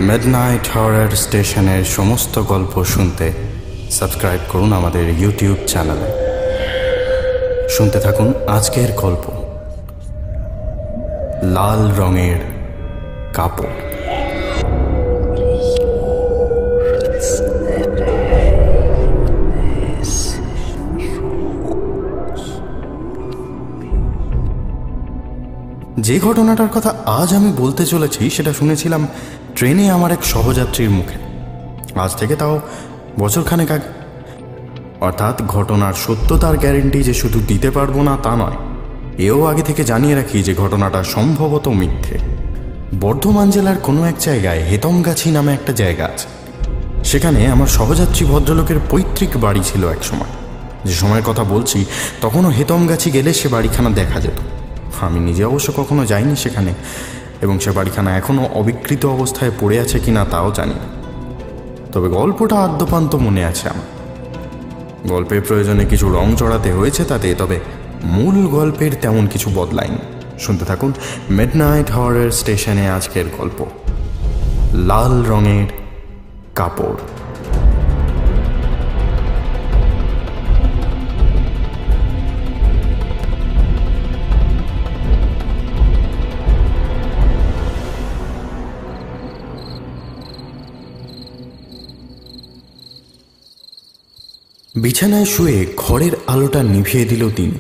Midnight horror স্টেশনের সমস্ত গল্প শুনতে সাবস্ক্রাইব করুন আমাদের ইউটিউব চ্যানেলে। শুনতে থাকুন আজকের গল্প, লাল রঙের কাপড়। যে ঘটনাটার কথা আজ আমি বলতে চলেছি সেটা শুনেছিলাম ট্রেনে আমার এক সহযাত্রীর মুখে, আজ থেকে তাও বছরখানেক আগে। অর্থাৎ ঘটনার সত্যতার গ্যারেন্টি যে শুধু দিতে পারবো না তা নয়, এও আগে থেকে জানিয়ে রাখি যে ঘটনাটা সম্ভবত মিথ্যে। বর্ধমান জেলার কোনো এক জায়গায় হেতমগাছি নামে একটা জায়গা আছে। সেখানে আমার সহযাত্রী ভদ্রলোকের পৈতৃক বাড়ি ছিল এক সময়। যে সময়ের কথা বলছি তখনও হেতমগাছি গেলে সে বাড়িখানা দেখা যেত। আমি নিজে অবশ্য কখনো যাইনি সেখানে, এবং সে বাড়িখানা এখনও অবিকৃত অবস্থায় পড়ে আছে কিনা তাও জানি না। তবে গল্পটা আদ্যপান্ত মনে আছে আমার। গল্পের প্রয়োজনে কিছু রং চড়াতে হয়েছে তাতে, তবে মূল গল্পের তেমন কিছু বদলায়নি। শুনতে থাকুন মিডনাইট হরর স্টেশনে আজকের গল্প, লাল রঙের কাপড়। বিছানায় শুয়ে ঘরের আলোটা নিভিয়ে দিল দিন।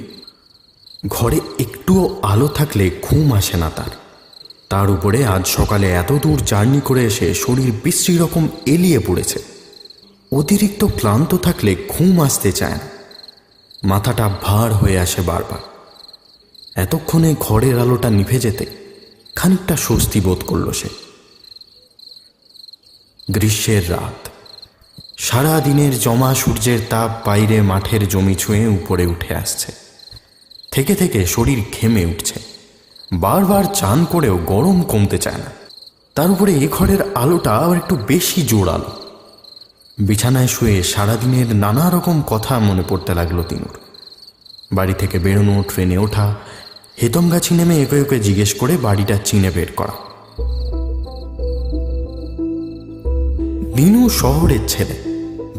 ঘরে একটুও আলো থাকলে ঘুম আসে না তার উপরে আজ সকালে এত দূর জার্নি করে এসে শরীর বিশ্রী রকম এলিয়ে পড়েছে। অতিরিক্ত ক্লান্ত থাকলে ঘুম আসতে চায় না, মাথাটা ভার হয়ে আসে বারবার। এতক্ষণে ঘরের আলোটা নিভে যেতে খানিকটা স্বস্তি বোধ করল সে। গ্রীষ্মের রাত, সারা দিনের জমা সূর্যের তাপ বাইরে মাঠের জমি ছুঁয়ে উপরে উঠে আসছে। থেকে থেকে শরীর ঘেমে উঠছে, বারবার চান করেও গরম কমতে চায় না। তার উপরে এ ঘরের আলোটা আবার একটু বেশি জোরালো। বিছানায় শুয়ে সারাদিনের নানা রকম কথা মনে পড়তে লাগলো তিনুর। বাড়ি থেকে বেরোনো, ট্রেনে ওঠা, হেতমগাছি নেমে একে একে জিজ্ঞেস করে বাড়িটা চিনে বের করা। দিনু শহরের ছেলে,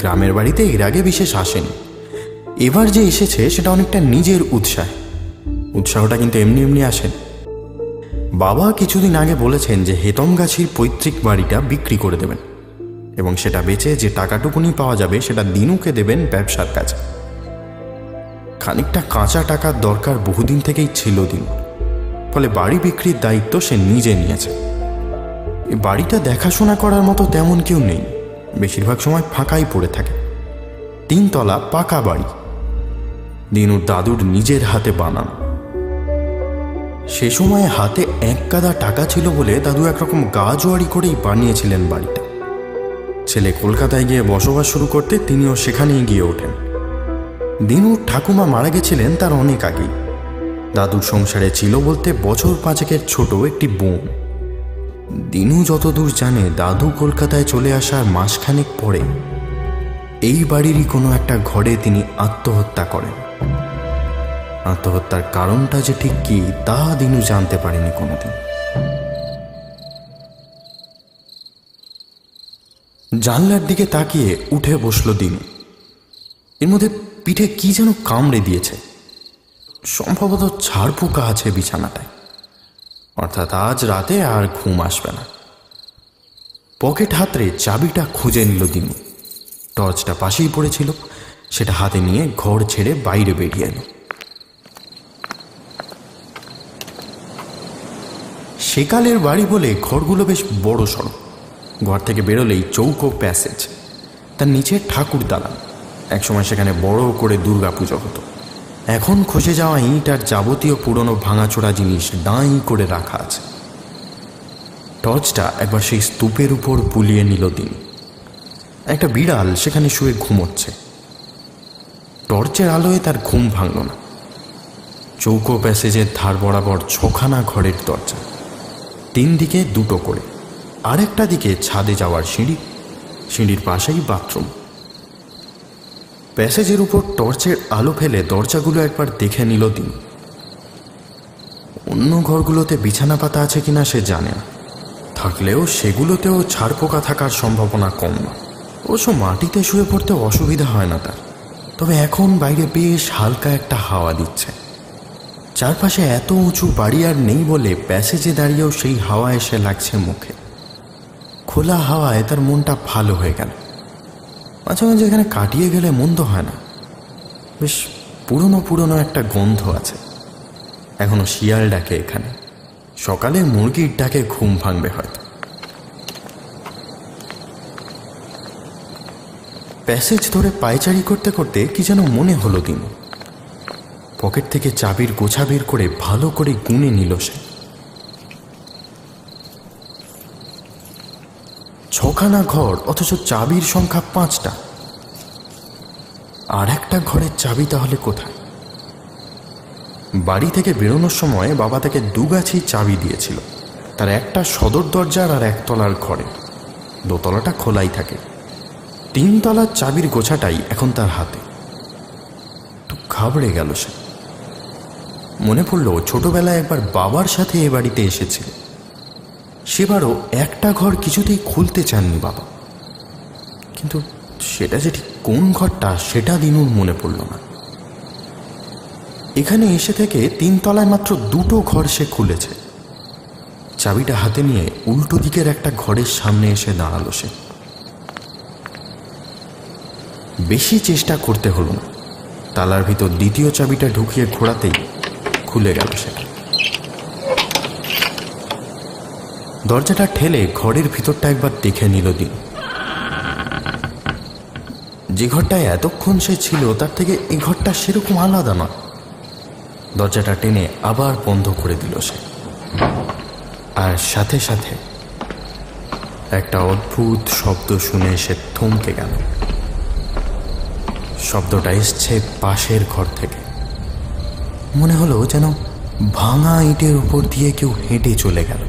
গ্রামের বাড়িতে এর আগে বিশেষ আসেনি। এবার যে এসেছে সেটা অনেকটা নিজের উৎসাহটা কিন্তু এমনি এমনি আসেন। বাবা কিছুদিন আগে বলেছেন যে হেতমগাছির পৈতৃক বাড়িটা বিক্রি করে দেবেন, এবং সেটা বেচে যে টাকাটুকুনি পাওয়া যাবে সেটা দিনুকে দেবেন ব্যবসার কাজে। খানিকটা কাঁচা টাকার দরকার বহুদিন থেকেই ছিল দিনু, ফলে বাড়ি বিক্রির দায়িত্ব সে নিজে নিয়েছে। এই বাড়িটা দেখাশোনা করার মতো তেমন কেউ নেই, বেশিরভাগ সময় ফাঁকাই পড়ে থাকে। 3 তলা পাকা বাড়ি, দিনুর দাদুর নিজের হাতে বানানো। সে সময় হাতে 1 গাদা টাকা ছিল বলে দাদু একরকম গা জোয়ারি করেই বানিয়েছিলেন বাড়িটা। ছেলে কলকাতায় গিয়ে বসবাস শুরু করতে তিনিও সেখানেই গিয়ে ওঠেন। দিনুর ঠাকুমা মারা গেছিলেন তার অনেক আগেই। দাদুর সংসারে ছিল বলতে বছর 5 ছোট একটি বোন। দিনু যতদূর জানে দাদু কলকাতায় চলে আসার মাসখানেক পরে এই বাড়িরই কোনো একটা ঘরে তিনি আত্মহত্যা করেন। আত্মহত্যার কারণটা যে ঠিক কি তা দিনু জানতে পারেনি কোনোদিন। জানলার দিকে তাকিয়ে উঠে বসল দিনু। এর মধ্যে পিঠে কি যেন কামড়ে দিয়েছে। সম্ভবত ঝাড়পোকা আছে বিছানাটায়, অর্থাৎ আজ রাতে আর ঘুম আসবে না। পকেট হাতড়ে চাবিটা খুঁজে নিল দিনু। টর্চটা পাশেই পড়েছিল, সেটা হাতে নিয়ে ঘর ছেড়ে বাইরে বেরিয়ে এলো। সেকালের বাড়ি বলে ঘরগুলো বেশ বড় সড়ো। ঘর থেকে বেরোলেই চৌকো প্যাসেজ, তার নিচে ঠাকুর দালান। একসময় সেখানে বড় করে দুর্গা পুজো হতো। এখন খসে যাওয়া ইট আর যাবতীয় পুরনো ভাঙাচোরা জিনিস দাঁই করে রাখা আছে। টর্চটা একবার সেই স্তূপের উপর বুলিয়ে নিল দিন। একটা বিড়াল সেখানে শুয়ে ঘুমোচ্ছে। টর্চের আলোয় তার ঘুম ভাঙল না। চৌকো প্যাসেজের ধার বরাবর 6খানা ঘরের দরজা, 3 দিকে 2টো করে, আরেকটা দিকে ছাদে যাওয়ার সিঁড়ি, সিঁড়ির পাশেই বাথরুম। প্যাসেজের উপর টর্চের আলো ফেলে দরজাগুলো একবার দেখে নিল দিন। অন্য ঘরগুলোতে বিছানা পাতা আছে কিনা সে জানে না, থাকলেও সেগুলোতেও ছারপোকা থাকার সম্ভাবনা কম না। অবশ্য মাটিতে শুয়ে পড়তে অসুবিধা হয় না তার। তবে এখন বাইরে বেশ হালকা একটা হাওয়া দিচ্ছে। চারপাশে এত উঁচু বাড়ি আর নেই বলে প্যাসেজে দাঁড়িয়েও সেই হাওয়া এসে লাগছে মুখে। খোলা হাওয়ায় তার মনটা ভালো হয়ে গেল। মাঝে মাঝে এখানে কাটিয়ে গেলে মন্দ হয় না। বেশ পুরনো পুরনো একটা গন্ধ আছে। এখনো শিয়াল ডাকে এখানে। সকালে মুরগির ডাকে ঘুম ভাঙবে হয়তো। প্যাসেজ ধরে পায়চারি করতে করতে কি যেন মনে হলো দিন। পকেট থেকে চাবির গোছা বের করে ভালো করে গুনে নিল সে। 6খানা ঘর, অথচ চাবির সংখ্যা 5টা। আর একটা ঘরের চাবি তাহলে কোথায়? বাড়ি থেকে বেরোনোর সময় বাবা তাকে 2 গাছি চাবি দিয়েছিল। তার একটা সদর দরজার আর 1তলার ঘরে। 2তলাটা খোলাই থাকে। 3তলার চাবির গোছাটাই এখন তার হাতে। তো ঘাবড়ে গেল সে। মনে পড়ল ছোটবেলায় একবার বাবার সাথে এ বাড়িতে এসেছিল। সেবারও একটা ঘর কিছুতেই খুলতে চাননি বাবা। কিন্তু সেটা যে ঠিক কোন ঘরটা সেটা দিনুর মনে পড়ল না। এখানে এসে থেকে 3তলায় মাত্র 2টো ঘর সে খুলেছে। চাবিটা হাতে নিয়ে উল্টো দিকের একটা ঘরের সামনে এসে দাঁড়ালো সে। বেশি চেষ্টা করতে হলো না। তালার ভিতর দ্বিতীয় চাবিটা ঢুকিয়ে ঘোরাতেই খুলে গেল সেটা। দরজাটা ঠেলে ঘরের ভিতরটা একবার দেখে নিল দিন। যে ঘরটায় এতক্ষণ সে ছিল তার থেকে এই ঘরটা সেরকম আলাদা না। দরজাটা টেনে আবার বন্ধ করে দিল সে। আর সাথে সাথে একটা অদ্ভুত শব্দ শুনে সে থমকে গেল। শব্দটা এসছে পাশের ঘর থেকে। মনে হলো যেন ভাঙা ইটের উপর দিয়ে কেউ হেঁটে চলে গেল।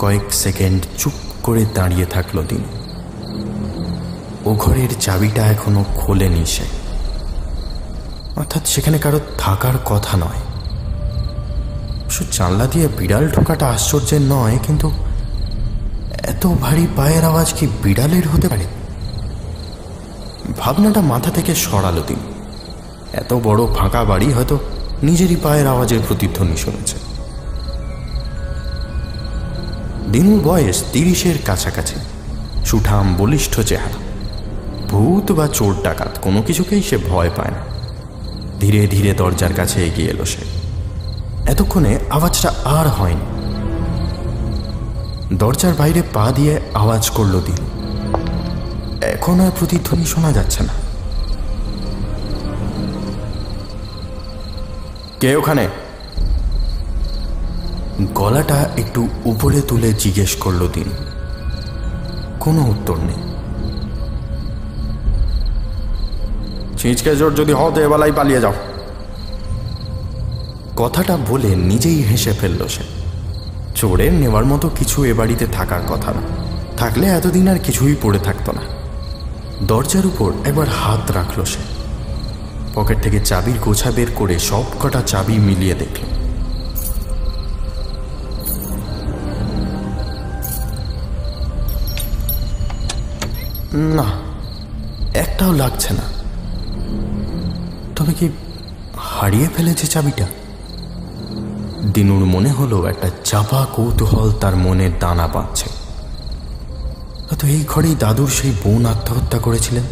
কয়েক সেকেন্ড চুপ করে দাঁড়িয়ে থাকলো দিন। ও ঘরের চাবিটা এখনো খোলেনি সে। অর্থাৎ সেখানে কারো থাকার কথা নয়। জানলা দিয়ে বিড়াল ঢোকাটা আশ্চর্যের নয়, কিন্তু এত ভারী পায়ের আওয়াজ কি বিড়ালের হতে পারে? ভাবনাটা মাথা থেকে সরালো দিন। এত বড় ফাঁকা বাড়ি, হয়তো নিজেরই পায়ের আওয়াজের প্রতিধ্বনি শুনেছে। দিনুর বয়স 30-এর কাছাকাছি। সুঠাম বলিষ্ঠ চেহারা। ভূত বা চোর ডাকাত কোনো কিছুকেই সে ভয় পায় না। ধীরে ধীরে দরজার কাছে এগিয়ে এলো সে। এতক্ষণে আওয়াজটা আর হয়নি। দরজার বাইরে পা দিয়ে আওয়াজ করল দিন। এখন আর প্রতিধ্বনি শোনা যাচ্ছে না। কে ওখানে? গলাটা একটু উপরে তুলে জিজ্ঞেস করল দিন। কোনো উত্তর নেই। ছিঁচকে জোর যদি হও তো এবেলাই পালিয়ে যাও। কথাটা বলে নিজেই হেসে ফেলল সে। চোরের নেওয়ার মতো কিছু এ বাড়িতে থাকার কথা না। থাকলে এতদিন আর কিছুই পড়ে থাকতো না। দরজার উপর একবার হাত রাখল সে। পকেট থেকে চাবির গোছা বের করে সব কটা চাবি মিলিয়ে দেখল। না, একটাও লাগছে না। তবে কি হারিয়ে ফেলেছে চাবিটা? দিনুর মনে হলো একটা চাপা কৌতূহল তার মনে দানা বাঁধছে। হয়তো এই ঘরেই দাদুর সেই বোন আত্মহত্যা করেছিলেন।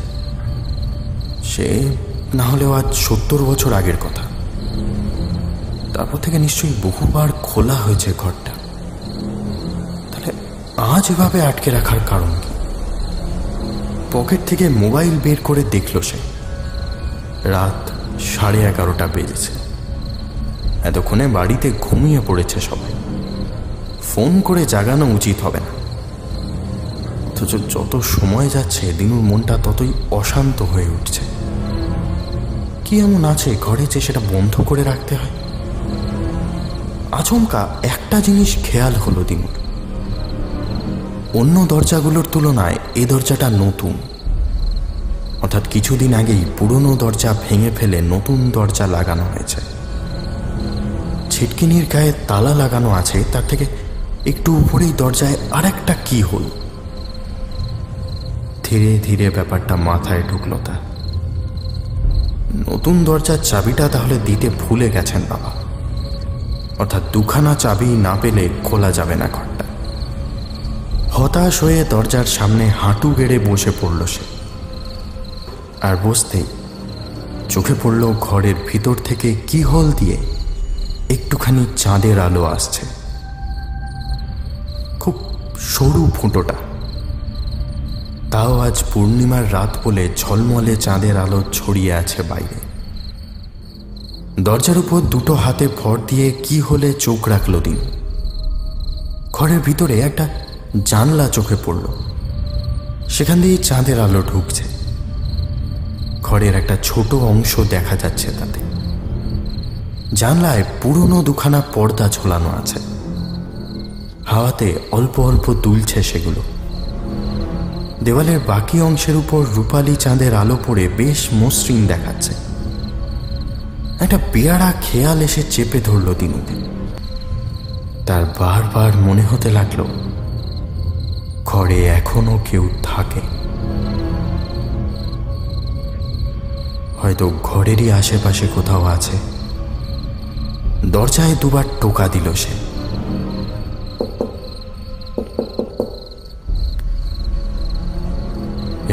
সে না হলেও আজ 70 বছর আগের কথা। তারপর থেকে নিশ্চয়ই বহুবার খোলা হয়েছে ঘরটা। তাহলে আজ এভাবে আটকে রাখার কারণ কি? পকেট থেকে মোবাইল বের করে দেখল সে। রাত 11:30 বেজেছে। এতক্ষণে বাড়িতে ঘুমিয়ে পড়েছে সবাই। ফোন করে জাগানো উচিত হবে না। অথচ যত সময় যাচ্ছে দিনুর মনটা ততই অশান্ত হয়ে উঠছে। কি এমন আছে ঘরে যে সেটা বন্ধ করে রাখতে হয়? আচমকা একটা জিনিস খেয়াল হলো দিনুর। অন্য দরজাগুলোর তুলনায় এ দরজাটা নতুন। অর্থাৎ কিছুদিন আগেই পুরনো দরজা ভেঙে ফেলে নতুন দরজা লাগানো হয়েছে। ছিটকিনির গায়ে তালা লাগানো আছে, তার থেকে একটু উপরেই দরজায় আরেকটা কি হোল। ধীরে ধীরে ব্যাপারটা মাথায় ঢুকলো তার। নতুন দরজার চাবিটা তাহলে দিতে ভুলে গেছেন বাবা, অর্থাৎ দুখানা চাবি না পেলে খোলা যাবে না ঘরটা। হতাশ হয়ে দরজার সামনে হাঁটু গেড়ে বসে পড়ল সে। আর বসতেই চোখে পড়ল ঘরের ভিতর থেকে কি হোল দিয়ে একটুখানি চাঁদের আলো আসছে, খুব সরু ফুটোটা। তাও আজ পূর্ণিমার রাত বলে ঝলমলে চাঁদের আলো ছড়িয়ে আছে বাইরে। দরজার উপর দুটো হাতে ভর দিয়ে কি হলে চোখ রাখল দিন। ঘরের ভিতরে একটা জানলা চোখে পড়ল, সেখান দিয়ে চাঁদের আলো ঢুকছে। ঘরের একটা ছোট অংশ দেখা যাচ্ছে তাতে। জানলায় পুরনো দুখানা পর্দা ঝোলানো আছে, হাওয়াতে অল্প অল্প দুলছে সেগুলো। দেওয়ালের বাকি অংশের উপর রূপালি চাঁদের আলো পড়ে বেশ মসৃণ দেখাচ্ছে। একটা পেয়ারা খেয়াল এসে চেপে ধরল দিনুকে। তার বারবার মনে হতে লাগলো ঘরে এখনো কেউ থাকে, হয়তো ঘরেরই আশেপাশে কোথাও আছে। দরজায় দুবার টোকা দিল সে।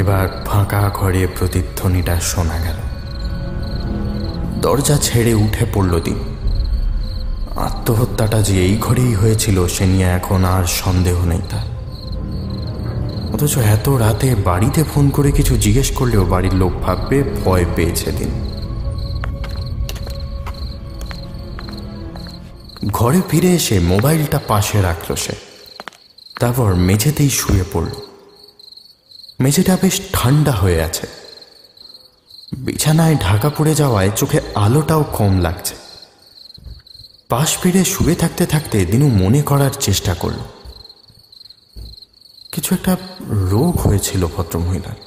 এবার ফাঁকা ঘরে প্রতিধ্বনিটা শোনা গেল। দরজা ছেড়ে উঠে পড়ল দিন। আত্মহত্যাটা যে এই ঘরেই হয়েছিল সে নিয়ে এখন আর সন্দেহ নেই তার। অথচ এত রাতে বাড়িতে ফোন করে কিছু জিজ্ঞেস করলেও বাড়ির লোক ভাববে ভয় পেয়েছে দিন। ঘরে ফিরে এসে মোবাইলটা পাশে রাখল সে। তারপর মেঝেতেই শুয়ে পড়ল। মেঝেটা বেশ ঠান্ডা হয়ে আছে। বিছানায় ঢাকা পড়ে যাওয়ায় চোখে আলোটাও কম লাগছে। পাশ ফিরে শুয়ে থাকতে থাকতে দিনু মনে করার চেষ্টা করল কিছু একটা রোগ হয়েছিল ভদ্রমহিলার।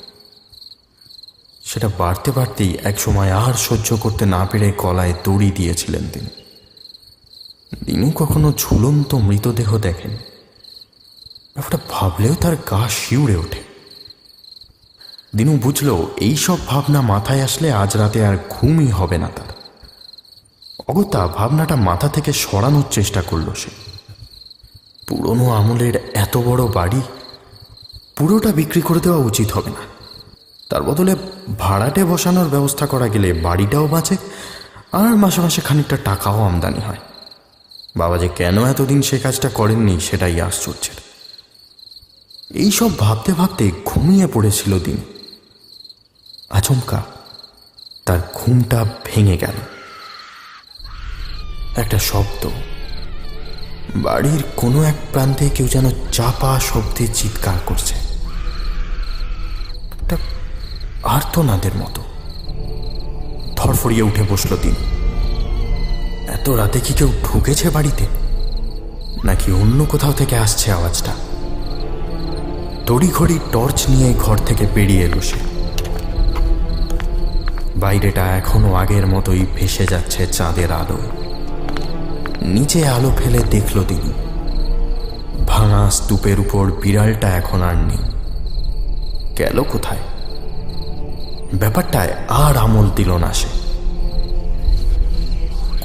সেটা বাড়তে বাড়তেই একসময় আর সহ্য করতে না পেরে গলায় দড়ি দিয়েছিলেন তিনি। দিনু কখনো ঝুলন্ত মৃতদেহ দেখেনি। ব্যাপারটা ভাবলেও তার গা শিউড়ে ওঠে। দিনু বুঝল এইসব ভাবনা মাথায় আসলে আজ রাতে আর ঘুমই হবে না তার। অগত্যা ভাবনাটা মাথা থেকে সরানোর চেষ্টা করল সে। পুরনো আমলের এত বড় বাড়ি পুরোটা বিক্রি করে দেওয়া উচিত হবে না। তার বদলে ভাড়াটে বসানোর ব্যবস্থা করা গেলে বাড়িটাও বাঁচে আর মাসে মাসে খানিকটা টাকাও আমদানি হয়। বাবা যে কেন এতদিন সে কাজটা করেননি সেটাই আশ্চর্যের। এইসব ভাবতে ভাবতে ঘুমিয়ে পড়েছিল দিন। আচমকা তার ঘুমটা ভেঙে গেল। একটা শব্দ, বাড়ির কোনো এক প্রান্তে কেউ যেন চাপা শব্দে চিৎকার করছে, একটা আর্তনাদের মতো। ধরফড়িয়ে উঠে বসল দিন। এত রাতে কি কেউ ঢুকেছে বাড়িতে, নাকি অন্য কোথাও থেকে আসছে আওয়াজটা? তড়িঘড়ি টর্চ নিয়ে ঘর থেকে বেরিয়ে এলো সে। বাইরেটা এখনো আগের মতোই ভেসে যাচ্ছে চাঁদের আলো। নিচে আলো ফেলে দেখল দিনু ভাঙা স্তূপের উপর বিড়ালটা এখন আর নেই। গেল কোথায়? ব্যাপারটায় আর আমল দিল না সে।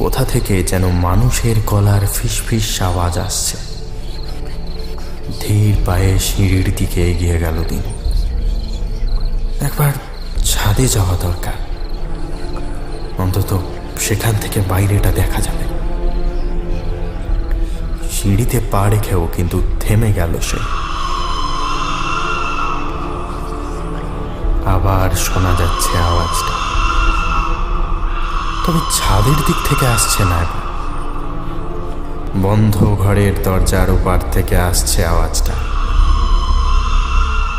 কোথা থেকে যেন মানুষের গলার ফিসফিস আওয়াজ আসছে। ধীর পায়ে সিঁড়ির দিকে এগিয়ে গেল দিন। একবার ছাদে যাওয়া দরকার, অন্তত সেখান থেকে বাইরেটা দেখা যাবে। সিঁড়িতে পা রেখেও কিন্তু থেমে গেল সে। আবার শোনা যাচ্ছে আওয়াজটা, তবে ছাদের দিক থেকে আসছে না। এবার বন্ধ ঘরের দরজার ওপার থেকে আসছে আওয়াজটা।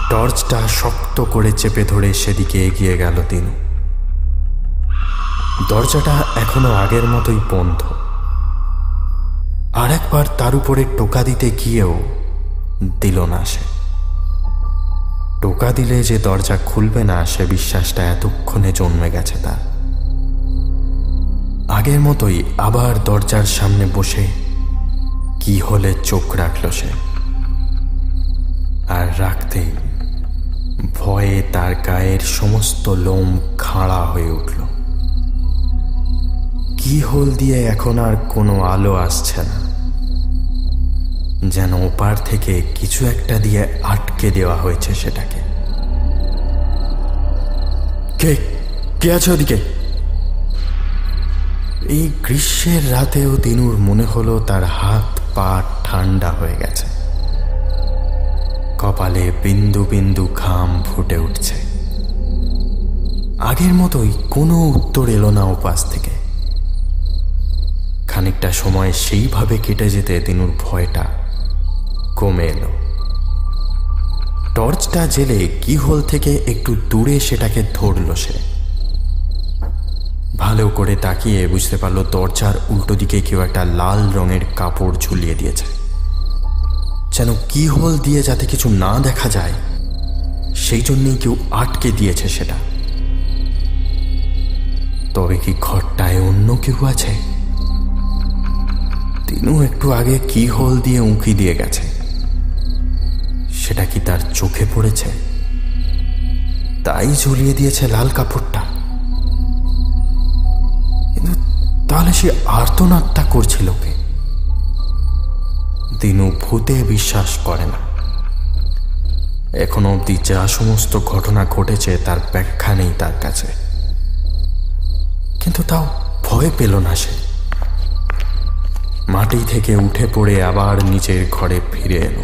টর্চটা শক্ত করে চেপে ধরে সেদিকে এগিয়ে গেল দিনু। দরজাটা এখনো আগের মতোই বন্ধ। আর একবার তার উপরে টোকা দিতে গিয়েও দিল না সে। টোকা দিলে যে দরজা খুলবে না সে বিশ্বাসটা এতক্ষণে জন্মে গেছে তার। আগের মতোই আবার দরজার সামনে বসে কি হলে চোখ রাখল সে, আর রাখতেই ভয়ে তার গায়ের সমস্ত লোম খাড়া হয়ে উঠল। কি হোল দিয়ে এখন আর কোনো আলো আসছে না, যেন ওপার থেকে কিছু একটা দিয়ে আটকে দেওয়া হয়েছে সেটাকে। কে কে আছে ওদিকে? এই গ্রীষ্মের রাতেও দিনুর মনে হলো তার হাত পা ঠান্ডা হয়ে গেছে, কপালে বিন্দু বিন্দু ঘাম ফুটে উঠছে। আগের মতোই কোনো উত্তর এলো না ওপাশ থেকে। খানিকটা সময় সেইভাবে কেটে যেতে দিনুর ভয়টা কমে এলো। টর্চটা জেলে কি হোল থেকে একটু দূরে সেটাকে ধরল সে। ভালো করে তাকিয়ে বুঝতে পারল দরজার উল্টো দিকে কেউ একটা লাল রঙের কাপড় ঝুলিয়ে দিয়েছে, যেন কি হোল দিয়ে যাতে কিছু না দেখা যায় সেই জন্যই কেউ আটকে দিয়েছে সেটা। তবে কি ঘরটায় অন্য কেউ আছে? দিনু একটু আগে কি হোল দিয়ে উঁকি দিয়ে গেছে, সেটা কি তার চোখে পড়েছে? তাই ঝুলিয়ে দিয়েছে লাল কাপড়টা। কিন্তু তাহলে সে আর্তনাদটা করছিল কে? দিনু ভূতে বিশ্বাস করে না। এখন অবধি যা সমস্ত ঘটনা ঘটেছে তার ব্যাখ্যা নেই তার কাছে, কিন্তু তাও ভয় পেল না সে। মাটি থেকে উঠে পড়ে আবার নিজের ঘরে ফিরে এলো।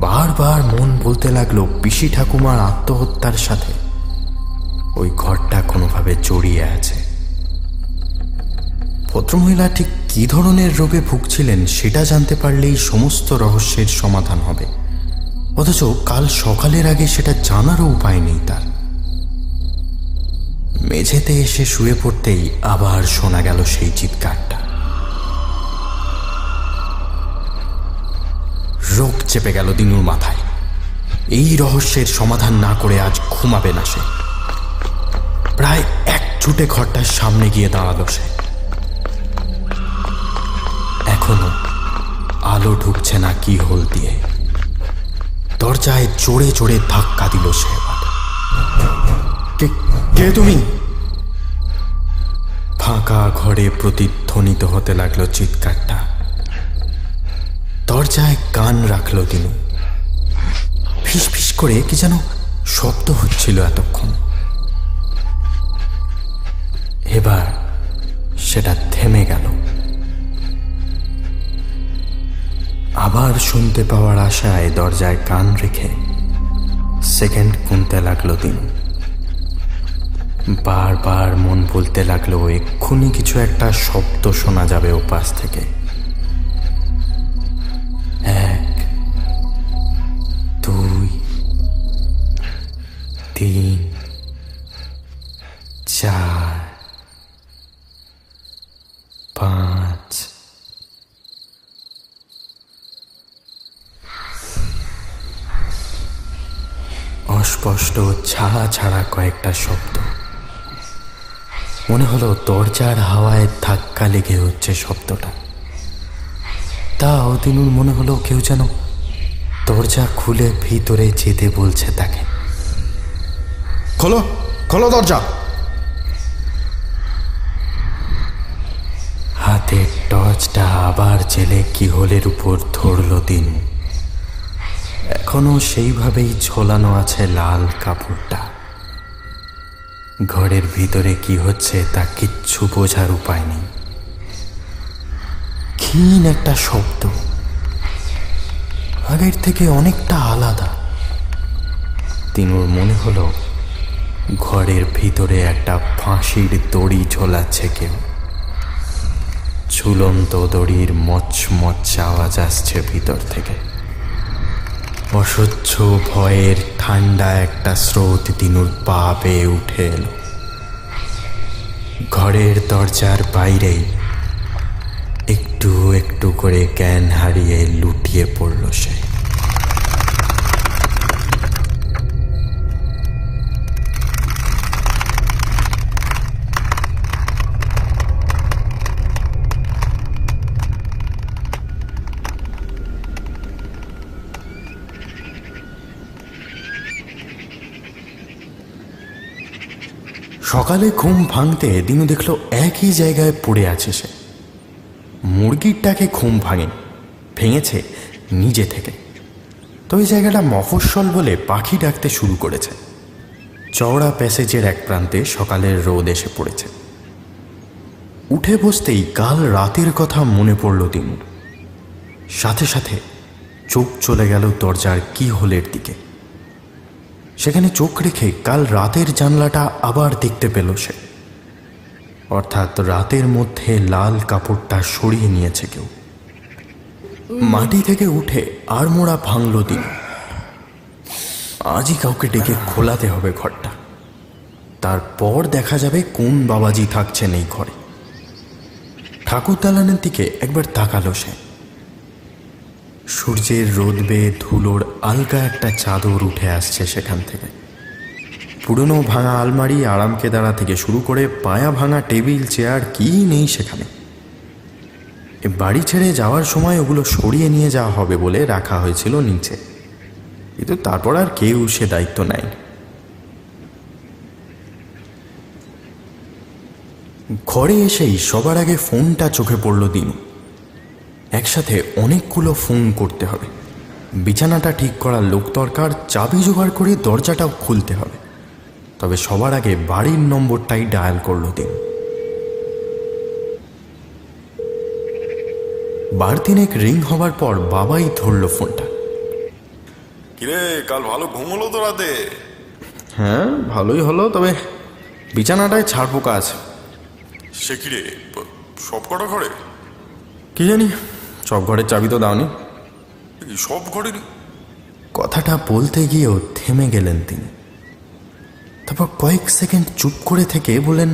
বারবার মন বলতে লাগলো পিসি ঠাকুমার আত্মহত্যার সাথে ওই ঘরটা কোনোভাবে জড়িয়ে আছে। ভদ্রমহিলা ঠিক কি ধরনের রোগে ভুগছিলেন সেটা জানতে পারলেই সমস্ত রহস্যের সমাধান হবে, অথচ কাল সকালের আগে সেটা জানারও উপায় নেই তার। মেঝেতে এসে শুয়ে পড়তেই আবার শোনা গেল সেই চিৎকারটা। রোগ চেপে গেল দিনুর মাথায়। এই রহস্যের সমাধান না করে আজ ঘুমাবে না সে। প্রায় এক ছুটে ঘরটার সামনে গিয়ে দাঁড়ালো সে। এখনো আলো ঢুকছে না কি হোল দিয়ে। দরজায় জোরে জোরে ধাক্কা দিল সে। কে তুমি? ফাঁকা ঘরে প্রতিধ্বনিত হতে লাগলো চিৎকারটা। দরজায় কান রাখল দিনু। ফিস ফিস করে কি যেন শব্দ হচ্ছিল এতক্ষণ। এবার সেটা থেমে গেল। আবার শুনতে পাওয়ার আশায় দরজায় কান রেখে সেকেন্ড গুনতে লাগলো দিনু। বারবার মন বলতে লাগলো এক্ষুনি কিছু একটা শব্দ শোনা যাবে ওপাশ থেকে। 1 2 3 4 5। অস্পষ্ট ছাড়া ছাড়া কয়েকটা শব্দ। মনে হলো দরজার হাওয়ায় ধাক্কা লেগে হচ্ছে শব্দটা। তাও দিনুর মনে হলো কেউ যেন দরজা খুলে ভিতরে যেতে বলছে তাকে। খোলো খোলো দরজা। হাতের টর্চটা আবার জেলে কি হোলের উপর ধরল দিনু। এখনো সেইভাবেই ঝোলানো আছে লাল কাপড়টা। ঘরের ভিতরে কি হচ্ছে তা কিচ্ছু বোঝার উপায় নেই। ক্ষীণ একটা শব্দ, আগের থেকে অনেকটা আলাদা। দিনুর মনে হলো ঘরের ভিতরে একটা ফাঁসির দড়ি ঝোলাচ্ছে কেউ। ঝুলন্ত দড়ির মচমচ আওয়াজ আসছে ভিতর থেকে। অসহ্য ভয়ের ঠান্ডা একটা স্রোত দিনুর পা বেয়ে উঠে এলো। ঘরের দরজার বাইরেই একটু একটু করে জ্ঞান হারিয়ে লুটিয়ে পড়ল সে। সকালে ঘুম ভাঙতে দিনু দেখল একই জায়গায় পড়ে আছে সে। মুরগিরটাকে ঘুম ভাঙেনি, ভেঙেছে নিজে থেকে। তো এই জায়গাটা মফস্বল বলে পাখি ডাকতে শুরু করেছে। চওড়া প্যাসেজের এক প্রান্তে সকালের রোদ এসে পড়েছে। উঠে বসতেই কাল রাতের কথা মনে পড়ল দিনুর। সাথে সাথে চোখ চলে গেল দরজার কি হোলের দিকে। সেখানে চোখ রেখে কাল রাতের জানলাটা আবার দেখতে পেল সে। অর্থাৎ রাতের মধ্যে লাল কাপড়টা সরিয়ে নিয়েছে কেউ। মাটি থেকে উঠে আড়মোড়া ভাঙল দিনু। আজই কাউকে ডেকে খোলাতে হবে ঘরটা, তারপর দেখা যাবে কোন বাবাজি থাকছেন এই ঘরে। ঠাকুর দালানের দিকে একবার তাকালো সে। সূর্যের রোদ বেয়ে ধুলোর আলগা একটা চাদর উঠে আসছে সেখান থেকে। পুরনো ভাঙা আলমারি, আরাম কেদারা থেকে শুরু করে পায়া ভাঙা টেবিল চেয়ার কি নেই সেখানে। বাড়ি ছেড়ে যাওয়ার সময় ওগুলো সরিয়ে নিয়ে যাওয়া হবে বলে রাখা হয়েছিল নিচে, কিন্তু তারপর আর কেউ সে দায়িত্ব নেয়। ঘরে এসেই সবার আগে ফোনটা চোখে পড়ল দিনু। একসাথে অনেকগুলো ফোন করতে হবে, বিছানাটা ঠিক করার লোক দরকার, চাবি জোগাড় করে দরজাটাও খুলতে হবে। তবে সবার আগে বাড়ির নম্বরটাই ডায়াল করল দিনু। বার তিনেক রিং হবার পর বাবাই ধরল ফোনটা। কিরে, কাল ভালো ঘুম হলো তো রাতে? হ্যাঁ, ভালোই হলো, তবে বিছানাটায় ছাড় পোকা আছে। সে কিরে, সব কটা ঘরে? কি জানি, সব ঘরের চাবি তো দাওনি। সব ঘরেরই? কথাটা বলতে গিয়েও থেমে গেলেন তিনি। তারপর কয়েক সেকেন্ড চুপ করে থেকে বলেন,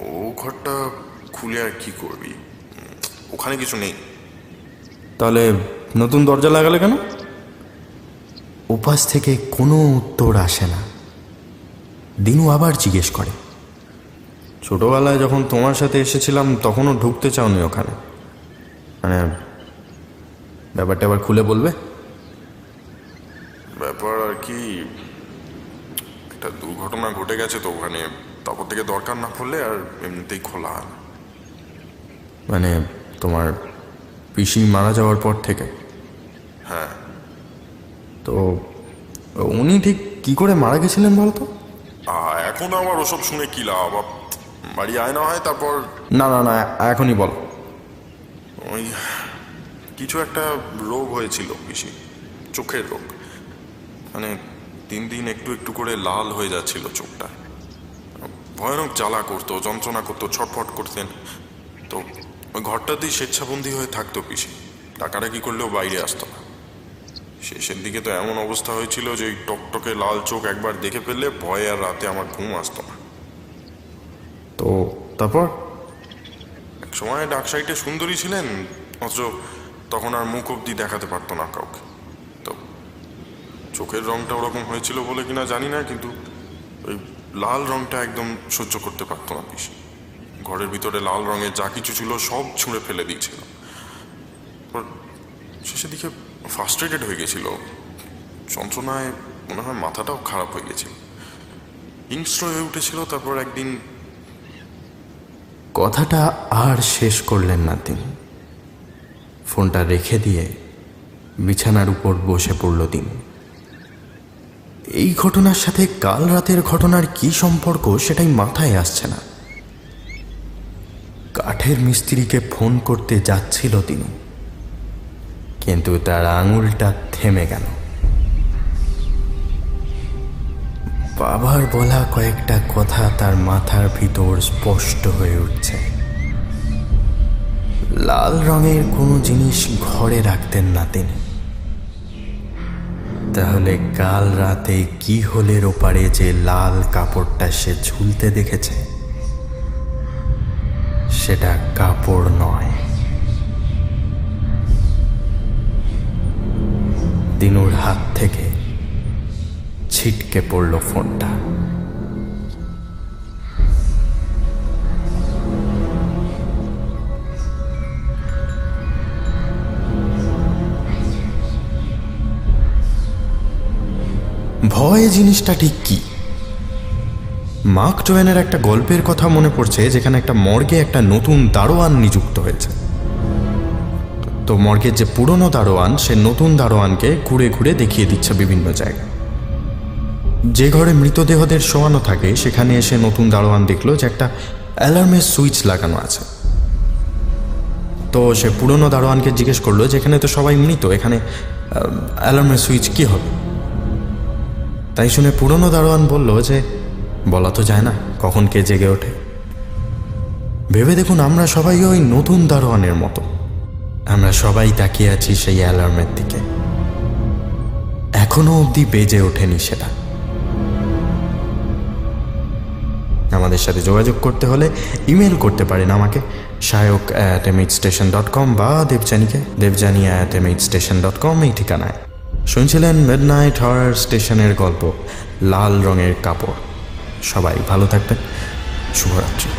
ও ঘরটা খুলে আর কি করবি? ওখানে কিছু নেই। তাহলে নতুন দরজা লাগালে কেন? উপাস থেকে কোনো উত্তর আসে না। দিনু আবার জিজ্ঞেস করে, ছোটবেলায় যখন তোমার সাথে এসেছিলাম তখনও ঢুকতে চাওনি ওখানে, মানে ব্যাপারটা আবার খুলে বলবে? ব্যাপার আর কি, একটা দুর্ঘটনা ঘটে গেছে তো ওখানে, তারপর থেকে দরকার না পড়লে আর এমনিতেই খোলা হয় না। মানে তোমার পিসি মারা যাওয়ার পর থেকে? হ্যাঁ। তো উনি ঠিক কি করে মারা গেছিলেন বলতো? এখন আবার ওসব শুনে কি লাভ? বাড়ি আয় না হয় তারপর। না না না, এখনই বলো। ওই কিছু একটা রোগ হয়েছিল পিসি, চোখের রোগ। মানে দিন দিন একটু একটু করে লাল হয়ে যাচ্ছিল চোখটা। ভয়ানক জ্বালা করতো, যন্ত্রণা করতো, ছটফট করতেন। তো ওই ঘরটাতেই স্বেচ্ছাবন্দী হয়ে থাকতো পিসি, ডাকাডাকি করলেও বাইরে আসতো না। শেষের দিকে তো এমন অবস্থা হয়েছিল যে ওই টকটকে লাল চোখ একবার দেখে ফেললে ভয়ে আর রাতে আমার ঘুম আসতো না। তো তারপর? এক সময় ডাক সাইডে সুন্দরী ছিলেন, অথচ তখন আর মুখ অব্দি দেখাতে পারতো না কাউকে। তো চোখের রংটা ওরকম হয়েছিল বলে কিনা জানি না, কিন্তু ওই লাল রংটা একদম সহ্য করতে পারতো না পিসি। ঘরের ভিতরে লাল রঙের যা কিছু ছিল সব ছুঁড়ে ফেলে দিয়েছিল। শেষের দিকে ফ্রাস্ট্রেটেড হয়ে গেছিল, যন্ত্রণায় মনে হয় মাথাটাও খারাপ হয়ে গেছিল, হিংস্র হয়ে উঠেছিল। তারপর একদিন। কথাটা আর শেষ করলেন না তিনি। ফোনটা রেখে দিয়ে বিছানার উপর বসে পড়ল তিনি। এই ঘটনার সাথে কাল রাতের ঘটনার কি সম্পর্ক সেটাই মাথায় আসছে না। কাঠের মিস্ত্রিকে ফোন করতে যাচ্ছিল তিনি, কিন্তু তার আঙুলটা থেমে গেল। বাবার বলা কয়েকটা কথা তার মাথার ভিতর স্পষ্ট হয়ে উঠছে। লাল রঙের কোনো জিনিস ঘরে রাখতেন না তিনি। তাহলে কাল রাতে কি হোলের ওপারে যে লাল কাপড়টা সে ঝুলতে দেখেছে, সেটা কাপড় নয়। দিনুর হাত থেকে ছিটকে পড়ল ফোনটা। ভয় জিনিসটা ঠিক কি মার্ক টোয়েনের একটা গল্পের কথা মনে পড়ছে, যেখানে একটা মর্গে একটা নতুন দারোয়ান নিযুক্ত হয়েছে। তো মর্গের যে পুরনো দারোয়ান, সে নতুন দারোয়ানকে ঘুরে ঘুরে দেখিয়ে দিচ্ছে বিভিন্ন জায়গা। যে ঘরে মৃতদেহদের শোয়ানো থাকে সেখানে এসে নতুন দারোয়ান দেখলো যে একটা অ্যালার্মের সুইচ লাগানো আছে। তো সে পুরনো দারোয়ানকে জিজ্ঞেস করলো যে এখানে তো সবাই মৃত, এখানে অ্যালার্মের সুইচ কি হবে? তাই শুনে পুরনো দারোয়ান বলল যে বলা তো যায় না কখন কে জেগে ওঠে। ভেবে দেখুন, আমরা সবাই ওই নতুন দারোয়ানের মতো। আমরা সবাই তাকিয়ে আছি সেই অ্যালার্মের দিকে, এখনো অবধি বেজে ওঠেনি সেটা। আমাদের সাথে যোগাযোগ করতে হলে ইমেল করতে পারেন আমাকে shayok@mhstation.com বা দেবজানি@mhstation.com এই ঠিকানায়। শুনছিলেন মিডনাইট হরর স্টেশনের গল্প লাল রঙের কাপড়। সবাই ভালো থাকবেন। শুভরাত্রি।